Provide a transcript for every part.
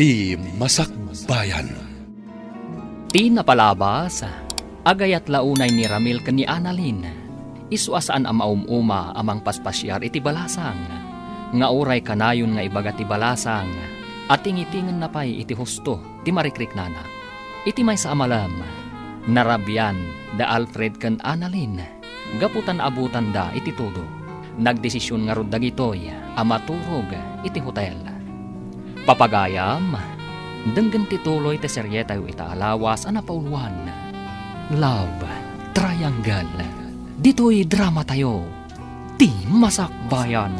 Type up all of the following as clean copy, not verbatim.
Ti Masakbayan. Ti napalabas, agayat launay ni Ramil ken ni Annalyn. Isuasaan ang maumuma amang paspasyar iti balasang. Nga uray kanayon nga ibagat ti balasang. At tingitingan na pa'y iti husto, ti marikrik nana. Iti may sa amalam, narabyan da Alfred ken Annalyn. Gaputan abutan da iti todo. Nagdesisyon nga rod dagitoy, amaturog iti hotel. Papagayam, denggan tituloy te seryetayo itaalawas anapauluan. Love Triangle. Dito'y drama tayo. Ti Masakbayan.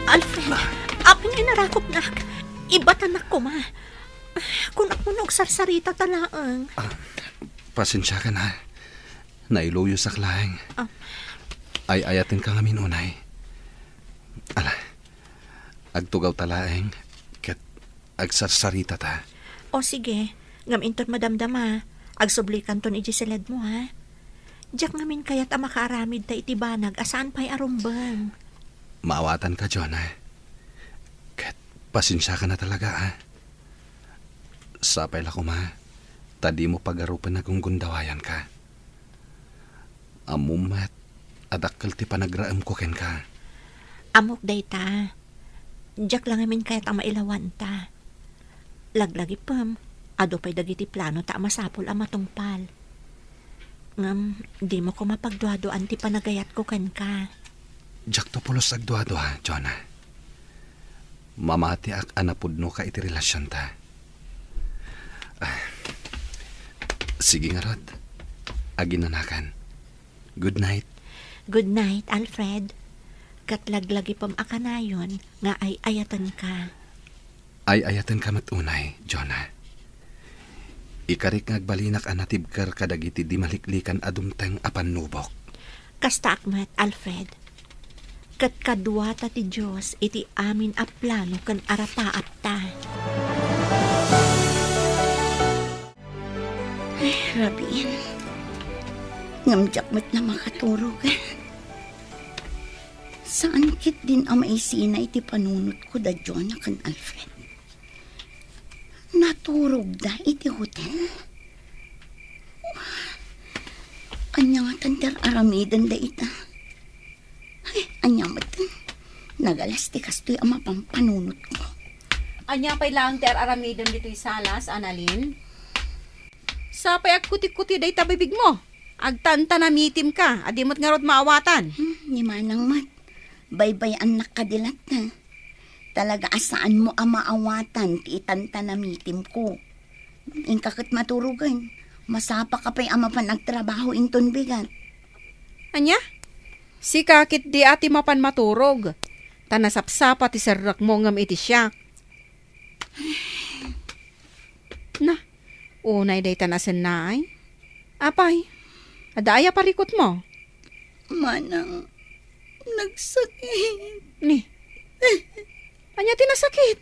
Alfred, aking inarakop na. Ibatan ako, ma. Kung ako nagsarsarita talaang. Pasensya ka na. Nailuyo sa klaeng. Ay ayatin ka ngamin unay. Ala, agtugaw talaeng. Kat agsarsarita ta. O sige, ngaminton madamdama. Agsublikan ton ijisilad mo, ha? Diyak ngamin kaya't makaramid ta itibanag asaan pa'y arumbang. Maawatan ka, Jonah. Kat pasensya ka na talaga, ha? Sapay la ko, ma. Tadi mo pag-arupan na kung gundawayan ka. Amumat, adakkel ti panagraam ko ken ka. Amok day ta. Diyak lang ngamin kaya't mailawan ta. Laglagi pam. Ado pa'y dagiti plano ta masapol ang matungpal. Ngam, di mo ko mapagduadoan ti panagayat ko kan ka. Diyak to pulos agduado, ha, Jonah. Mamati ak anapudno ka iti relasyon ta. Sige nga, Rod. Aginanakan. Good night. Good night, Alfred. Katlaglagi pam akanayon nga ay ayatan ka. Ay ayatan ka matunay, Jonah. Ikarik ngagbalinak anatibkar kadagiti di maliklikan adumteng apan nubok. Kasta akmat, Alfred. Kat kadwa ta ti Diyos iti amin a plano kan arapaap ta. Ay, Rabin. Ngamjak mo't na makaturog. Saan kit din ang maisina iti panunot ko da Jonah kan Alfred? Naturog da iti hotel. Anya nga tandar aramidan da ita. Ay, anya matan. Nagalas ti kastoy ang mapampanunot ko. Anya pa'y lang ter aramidan dito'y salas, Annalyn? Sapay agkuti-kuti day tabibig mo. Agtanta na mitim ka, adimot nga rod maawatan. Ni manang mat. Baybay ang nakadilat na. Talaga asaan mo ang maawatan ti itanta na mitim ko. Ingkakit maturugan. Masapa ka pa'y ama pa nagtrabaho inton bigat. Anya? Si kakit di ati mapan maturog. Tanasapsapa ti sarrak mo ngam iti siyak. Na, unay day tanasan na ay. Apay, adaya parikot mo. Manang, nagsakit. Ni, anya tinasakit?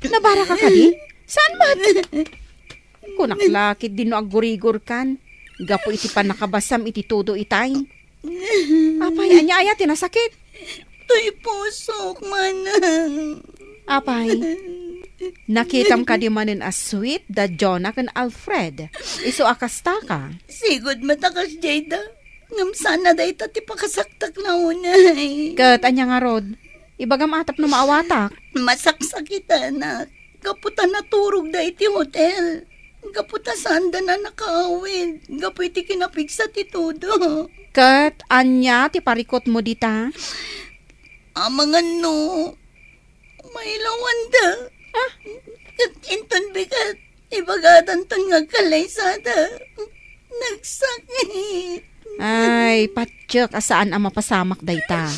Nabara ka di? Saan ba? Kunaklakit din no agurigor kan. Gapo iti pa nakabasam iti todo itay. Apay, anya tinasakit? To'y pusok, manang. Apay, nakitam ka di manin as sweet da Jonah kan Alfred. Iso akasta ka. Sigod matakas, Jada. Ngam sana da ita ti pakasaktak na unay. Kat, anya nga rod. Ibagam atap na maawatak. Masaksakita na. Kaputa naturog da iti hotel. Kaputa sanda na nakaawid. Gapu iti kinapigsa ti todo. Kat, anya ti parikot mo dita? Mga no. Mailawan da. Kat inton bigat. Ibagatan ton nga kalaysada. Nagsakit. Ay, patsyak, asaan ang mapasamak dayta.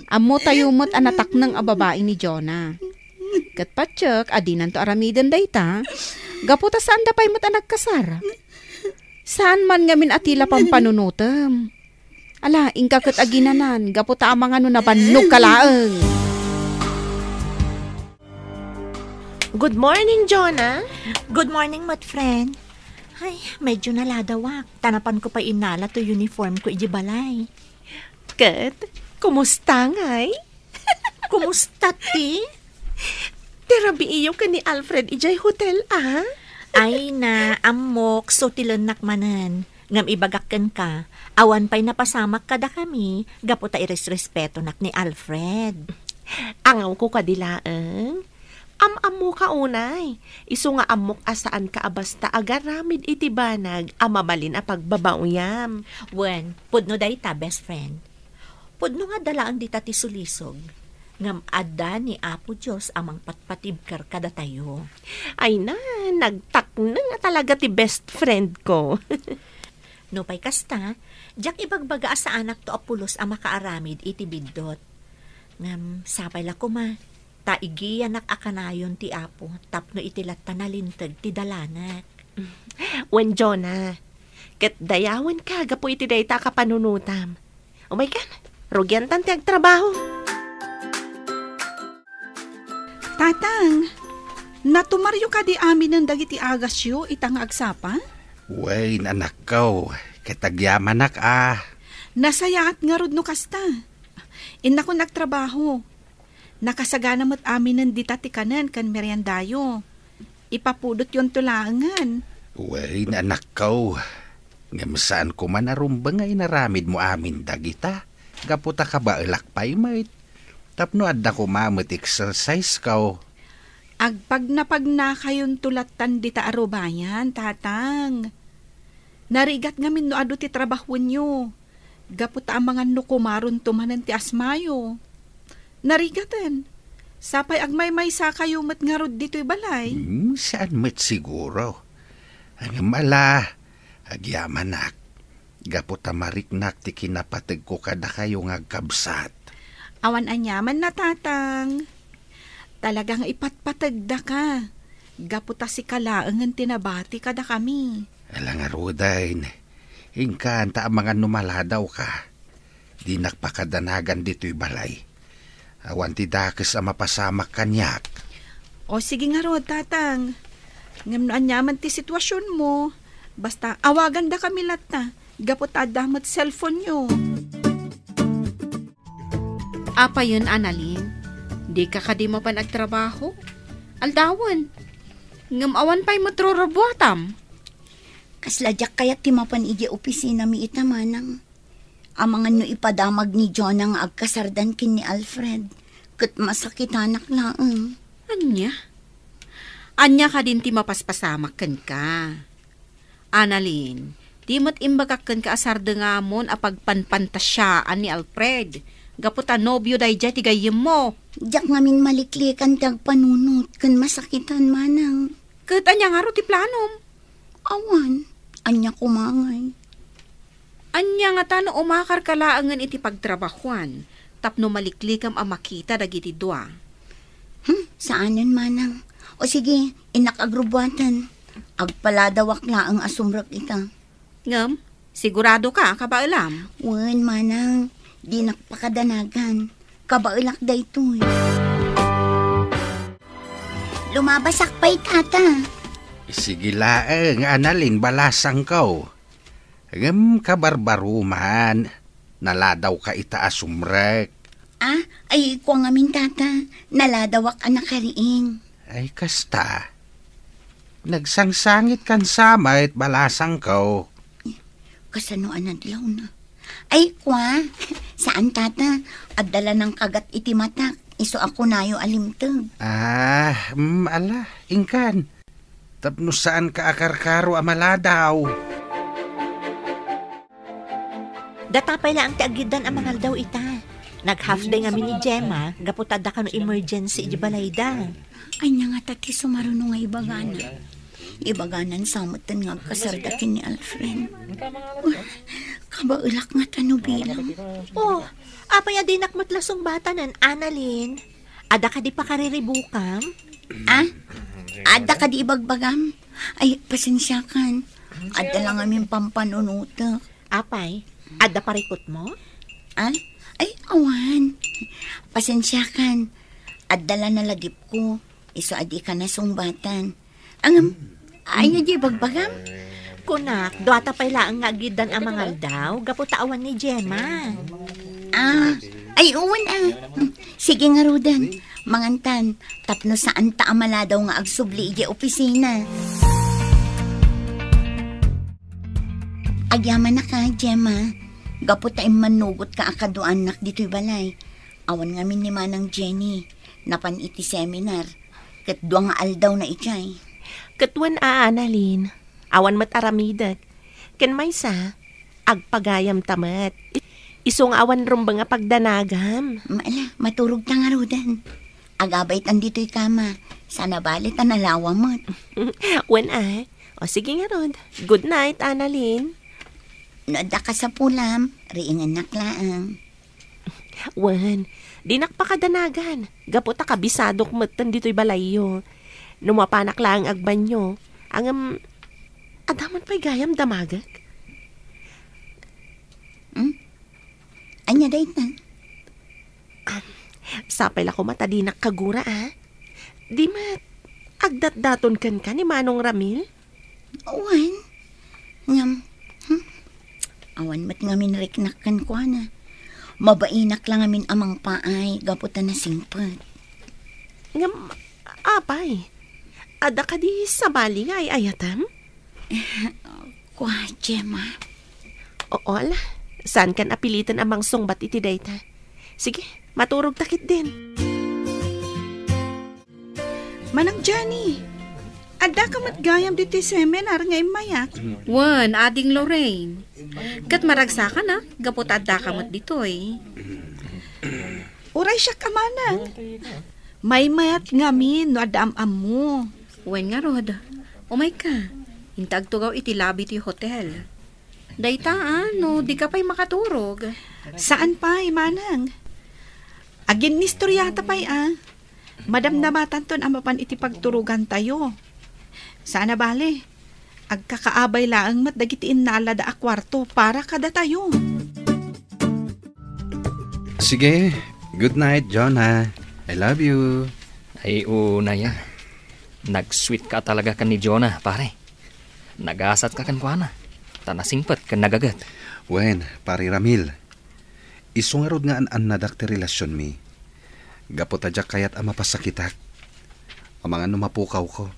Amo tayumot anatak ng ababae ni Jonah. Kat patsyak, adinan to aramidan dayta. Gaputa saan da pa'y mo't nagkasar. Saan man ngamin atila pang panunutam. Ala, ingkakot aginanan, gaputa amang ano na bannog kalaang. Good morning, Jonah. Good morning, mat friend. Ay, medyo naladawak. Tanapan ko pa inala to uniform ko ijibalay. Kat, kumusta ngay? Kumusta ti? Terabi iyo ka ni Alfred ijay hotel, ah? Ay na, amok, so tilanak manan. Ngam ibagakken ka, awan pa'y napasamak kada kami, gaputa iresrespeto nak ni Alfred. Angaw ko kadilaang. Am-amo ka unay. Isu nga amok asaan ka abasta agaramid iti banag amabalin a pagbabauyam. Wen, pudno dayta, best friend. Pudno nga dalaan dita ti sulisog. Ngam adda ni Apo Diyos amang patpatibkar kada tayo. Ay na, nagtakna nga talaga ti best friend ko. No pay kasta, jak ibagbaga sa anak to apulos ang makaaramid iti bidot. Ngam, sapay la kuma, taigiyan nak akanayon ti Apo, tapno itilat tanalintag ti dalanak. Wen Jonah, ket dayawan ka, gapo iti dayta ka panunutam. Umay kan, rugyan tan ti agtrabaho. Tatang, natumaryo ka di amin ng dagiti agasyo itang agsapa? Way, anak ko. Katagyaman nak Nasayaat nga rod no kasta. Ina ko nagtrabaho. Nakasagana mo't amin ng ditatikanan kan meriendayo. Ipapudot yon tulangan. Way, anak ko. Ngamasaan ko man arumba nga inaramid mo amin dagita. Gaputa ka ba ilakpay mait? Tapno adda ko mamut exercise ka. Agpag na kayon tulatan dita arubayan, tatang. Narigat ngamin no ado ti trabahon nyo. Gaputa ang mga nukumaron tumanan ti asmayo. Narigatan. Sapay agmay-may sa kayo mat nga rod dito'y balay. Saan mat siguro? Ang mala, agyamanak. Gaputa mariknak ti kinapatag ko kada kayo nga kabsat. Awan anyaman na tatang. Talagang ipatpatagda ka. Gaputa si kalaangan tinabati kada kami. Alang arudain, ingkanta ang mga numaladaw ka. Di nakpakadanagan dito'y balay. Awan ti dakes ang mapasamak kanyak. O sige nga rod, tatang. Ngam anyaman ti sitwasyon mo. Basta awagan da kami lata. Gaputa damot cellphone nyo. Apa yun, Annalyn? Di ka kadi mo pa nagtrabaho? Aldawan. Ngamawan pa'y matrurabuatam. Kasladyak kaya timapan iji opisina mi itamanang. Amangan no ipadamag ni John ang agkasardan kin ni Alfred. Kat masakitanak laang. Anya? Anya ka din ti mapaspasamak kan ka. Annalyn, di mo't imbagakan ka asarda nga mon apagpanpantasyaan ni Alfred. Gaputa nobyo day jay tigayim mo. Diyak ngamin maliklikan tag panunot kan masakitan manang. Kat anya nga ro ti planom. Awan, anya kumangay. Anya nga tano umakar kalaangan iti pagtrabahuan. Tapno maliklikam ang makita dagiti dua. Saanan manang? O sige, inakagrubwatan. Agpaladawak la ang asumrak ita. Ngam, sigurado ka kabailam? Wen manang, di nakpakadanagan. Kabailak da ito'y. Lumabasak pa'y tata. Sige laeng, Annalyn, balasang ko. Ngam kabarbaruman, naladaw ka itaas umrek. Ay ko ngamin tata, naladawak anak kariing. Ay kasta, nagsangsangit kan samait balasang ko. Kasano anadlaw na. Ay kwa, saan tata, adala ng kagat iti matak, iso ako nayo alimtag. Ala, ingkan. Tapno saan ka akarkaro amaladaw? Datapay lang ang tiagidan ang mangal daw ita. Nag-half day nga ni Gemma, gaputada ka no emergency ibalayda. Ay nga nga tati sumaruno nga ibagana. Ibaganan samutan nga kasardakin ni Alfred. Kabailak nga tanubilang. Oh, apay adinak matlasong bata nan, Annalyn. Ada ka di pa kariribukam? Ada ka di ibagbagam? Ay, pasensya kan. Ada lang aming pampanunutak. Apay, ada parikot mo? Ay, awan. Pasensya kan. Adala na lagip ko. Iso adi ka na sumbatan. Ay nga di bagbagam? Kunak, doata pay laang nga agidan ang mangal daw, gaputaawan ni Gemma. Ay, uwan Sige nga, Rudan. Mangantan, tapno saan ta amala daw nga agsubli iti opisina. Agyaman na ka, Gemma. Gapo tayo manugot ka akado anak dito'y balay. Awan ngamin ni Manang Jenny. Napan iti seminar. Kat duwang aldaw na itay. Katwan Annalyn. Awan mat aramidag. Ken may sa, agpagayam tamat. Isong awan rumba nga pagdanagam. Maala, maturog ta nga, Rudan. Agabay tan dito'y kama. Sana balit ang nalawa mo. Wan O sige nga Rod. Good night, Annalyn. Noda ka sa pulam, riingan naklaang. Wan, di nakpakadanagan. Gapota kabisadok matan dito'y balayo. Numapanak lang agbanyo. Ang adaman pa'y gayam damagak. Anya day na? Sapay lako mata di nakagura Di mat, agdat-daton kan ka ni Manong Ramil? Awan. Ngam. Awan mat ngamin riknakkan ko na. Mabainak lang amin amang paay, gaputan na singpot. Ngam, apay. Ada ka di sa bali nga ay ayatam? Kwa, Gemma. Oo, ala. Saan kan apilitan amang songbat iti dayta? Sige, maturog takit din. Manang Johnny, ada ka matgayam dito seminar ngay mayak. Wan, ading Lorraine. Kat maragsa ka na, gapot adda ka mat dito Uray siya ka manang. May mayat ngamin no adam-am mo. Wen nga Rod, umay ka. Intag tugaw iti labi ti hotel. Dayta no, di ka pa'y makaturog. Saan pa'y manang? Agin nistoryata pa'y Madamdamatan ton amapan iti pagturugan tayo. Sana bale, agkakaabay laang mat dagitiin nalada a kwarto para kada tayo. Sige, good night, Jonah. I love you. Ay, unay Nag-sweet ka talaga kan ni Jonah, pare. Nagasat ka kan kuana. Tanasingpat kan nagagat. Wen, pare Ramil. Isungarod nga an nadak ti relasyon mi. Gapot adyak kayat ama pasakitak. Amangan numapukaw ko.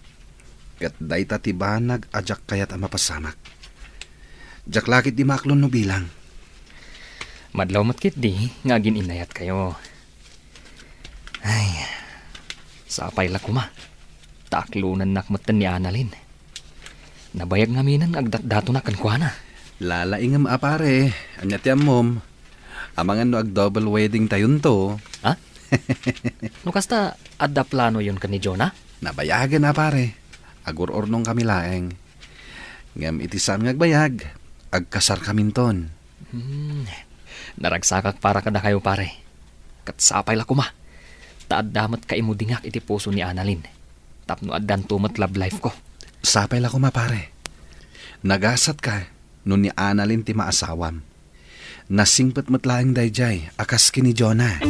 Kat dayta ti banag adyak kayat ama pasamak. Jak lakit di maklon no bilang. Madlaw matkit di, nga inayat kayo. Ay, sapay la kuma. Taklunan nakmatan ni Annalyn. Nabayag nga minan agdat-dato na kankwana. Lalaingam pare, anyat yan mom. Amangan no ag double wedding tayon to. Ha? No kasta adda plano yun kan ni Jonah? Nabayagan pare. Agur-ornong kami laeng. Ngam itisam ngagbayag. Agkasar kaminton. Naragsakak para kada kayo pare. Katsapay la kuma. Taad damat kaimudingak iti puso ni Annalyn. Tapno addan tumat love life ko. Sapay la kuma pare. Nagasat ka nun ni Annalyn ti maasawam. Nasingpet matlaang dayjay akas kini Jonah.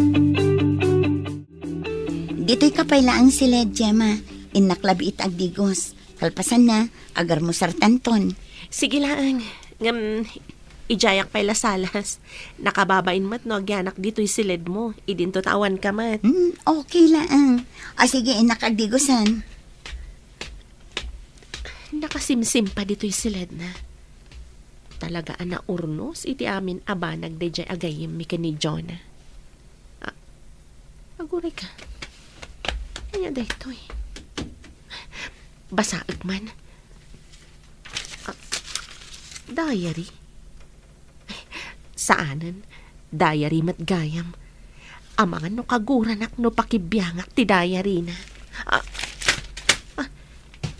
Dito'y kapaylaang sila, Gemma. Inaklabi it agdigos. Kalpasan na, agar mo sartanton. Sige lang. Ngam, ijayak pa'y lasalas. Nakababain mat no, agyanak dito'y silid mo. Idinto tawan ka mat. Okay lang. Sige, inakagdigosan. Nakasimsim pa dito'y silid na. Talaga ana urnos, iti amin abanag dayjay agayim mi ni Jonah. Aguray ka. Ano daytoy? Basaag man. Diary? Saanan? Diary mat gayam. Amangan no kaguranak no pakibiyangak ti diary na.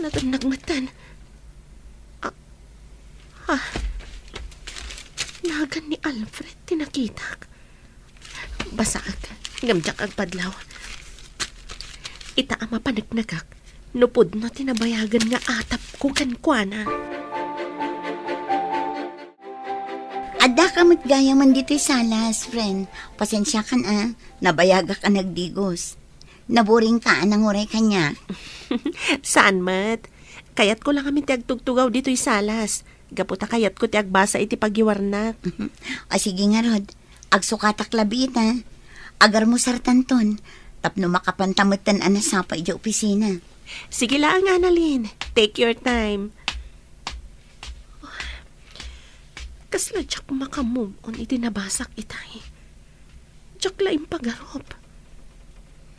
Natunagmatan. Nagan ni Alfred tinakitak. Basaag. Ngamjak agpadlaw. Ita ama panagnagak. Nupod na tinabayagan nga atap ko kankwana. Ada ka matgaya man dito'y salas, friend. Pasensya kan nabayaga ka nagdigos. Naboring ka anang uray kanya. Saan mat? Kayat ko lang kami tiagtugtugaw dito'y salas. Gaputa kayat ko tiagbasa iti paggiwarnak. Sige nga, Rod. Agsukatak labit ha. Agar mo sartanton. Tapno makapantamutan anasapa ija opisina. Sige lang, Annalyn. Take your time. Kasla jak makamove on iti nabasak itay. Jak laing pagarop.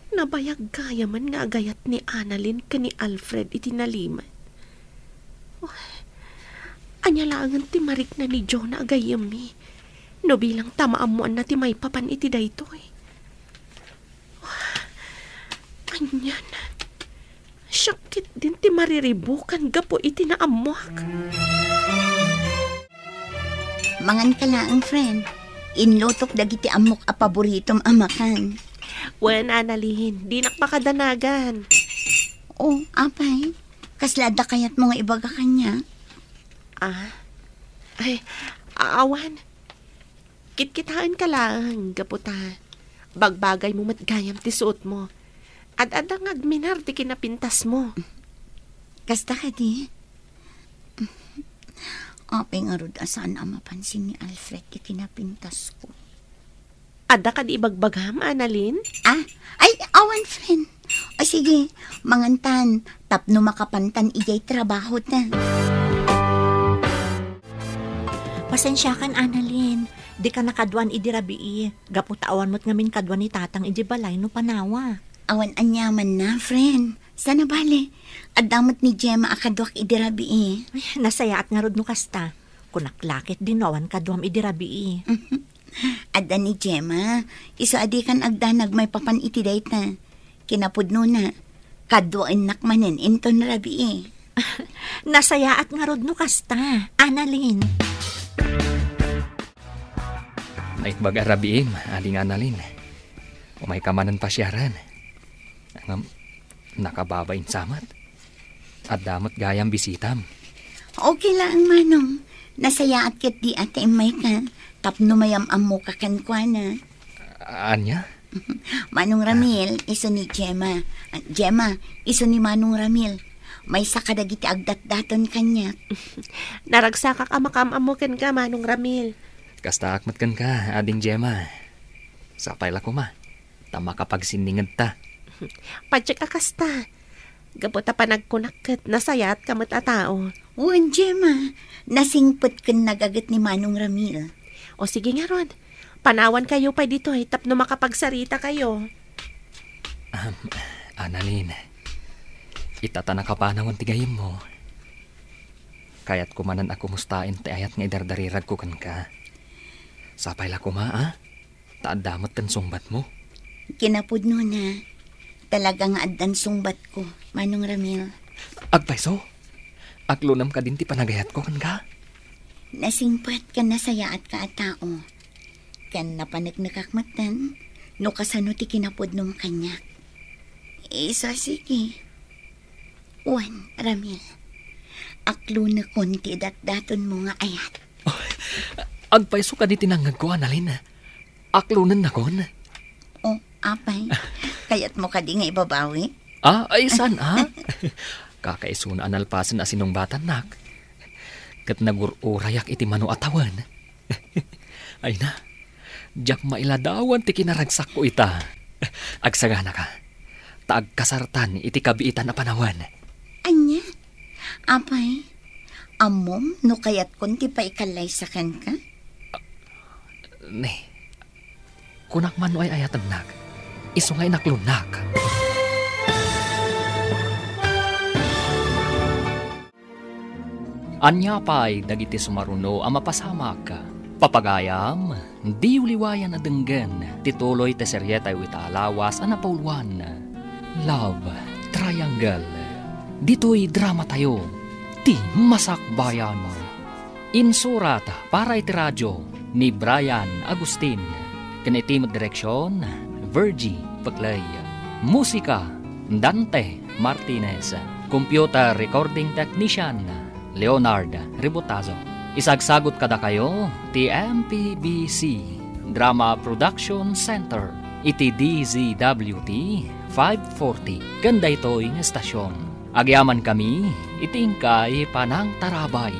Nabayag gaya man nga agayat ni Annalyn ka ni Alfred iti naliman. Anya langan ti marik na ni Jonah agayam mi. No bilang tamaamuan na ti may papan iti daytoy. Anyan. Syakit din ti mariribukan gapo iti naamuak. Mangan ka lang, friend. Inlotok dagiti amok a paboritom amakan. Wen, Annalyn, di nakmakadanagan. Oh, apay. Kaslada kayat mo nga ibaga kanya. Ay, awan. Kitkitaan ka lang, gaputa. Bagbagay mo matgayam ti suot mo. At adang agminar ti kinapintas mo. Kasta ka di. Apay nga rod asaan ang mapansin ni Alfred ti kinapintas ko. Ada ka di ibagbagam, Annalyn? Ay, awan, friend. O sige, mangantan. Tapno makapantan ijay trabaho ta. Pasensya kan, Annalyn. Di ka nakadwan idirabii. Gaputawan mo't ngamin kadwan ni tatang iji balay no panawa. Awan anyaman na, friend. Sana bale. Adamot ni Gemma akadwak idirabii. Ay, nasaya at nga rod no kasta. Kunaklakit din awan kadwam idirabii. Adda ni Gemma, iso adi kan agdanag may papan iti dayta. Kinapudno na, kadwain nakmanen inton rabii. Nasaya at nga rod no kasta, Annalyn. Naitbag arabiim, aling Annalyn. Umay kamanan pasyaran. Nakababain samat. At damot gayam bisitam. Okay lang, Manong. Nasaya at kit di ate may ka. Tapno mayam-am mo kakankwana. Anya? Manong Ramil, iso ni Gemma. Gemma, iso ni Manong Ramil. May sakadagiti agdat-daton kanya. Naragsakak amakam-amukan ka, Manong Ramil. Kasta akmat ka, ading Gemma. Sapay la ko ma. Tama kapag siningad ta. Padyak akasta. Gapota pa nagkunakit, nasayat kamot a tao. Uwan, Gemma. Nasingpot kan nagagat ni Manong Ramil. O sige nga, Rod. Panawan kayo pa dito tapno makapagsarita kayo. Annalyn, itatana ka pa naman tigayim mo. Kaya't kumanan ako mustain ti ayat nga idardarirag ko kan ka. Sapay la ko ma, taadamot kan sumbat mo. Kinapudno na. Talaga nga addan sumbat ko, Manong Ramil. Agpaiso, aglunam ka din ti panagayat ko kan ka. Nasingpat ka na saya at ka at tao. Kan napanagnakakmatan, no kasano ti kinapudnom kanya. Isa sige. Uwan, Ramil. Aklo na konti dat-daton mo nga ayat. Agpaiso ka di tinanggag ko, Annalyn. Aklunan na kon. Oh, apay. Kayat mo ka di nga ibabawi? Ay san, Kakaiso na analpasan na sinong batan nak. Kat nagururayak iti mano atawan. Ay na, jak mailadawan ti kinaragsak ko ita. Agsagana ka, taag kasartan iti kabiitan na panawan. Anya? Apay, amom no kayat kunti pa ikalay sa kan ka? Ne, kunak man no ay ayatan nak, isungay naklunak. Anya pa'y dagiti sumaruno ang mapasamak. Papagayam, di uliwayan na denggan, tituloy te seryetay witalawas ang napauluan. Love Triangle. Dito'y drama tayo, ti masakbayan mo. Insurat para iti radyo ni Brian Agustin. Kanitimod direksyon, Virgie Paglay. Musika, Dante Martinez. Computer recording technician, Leonard Ributazo. Isagsagot kada kayo, TMPBC Drama Production Center, iti DZWT 540. Ganda ito'y estasyon. Agyaman kami, itingkay panang tarabay.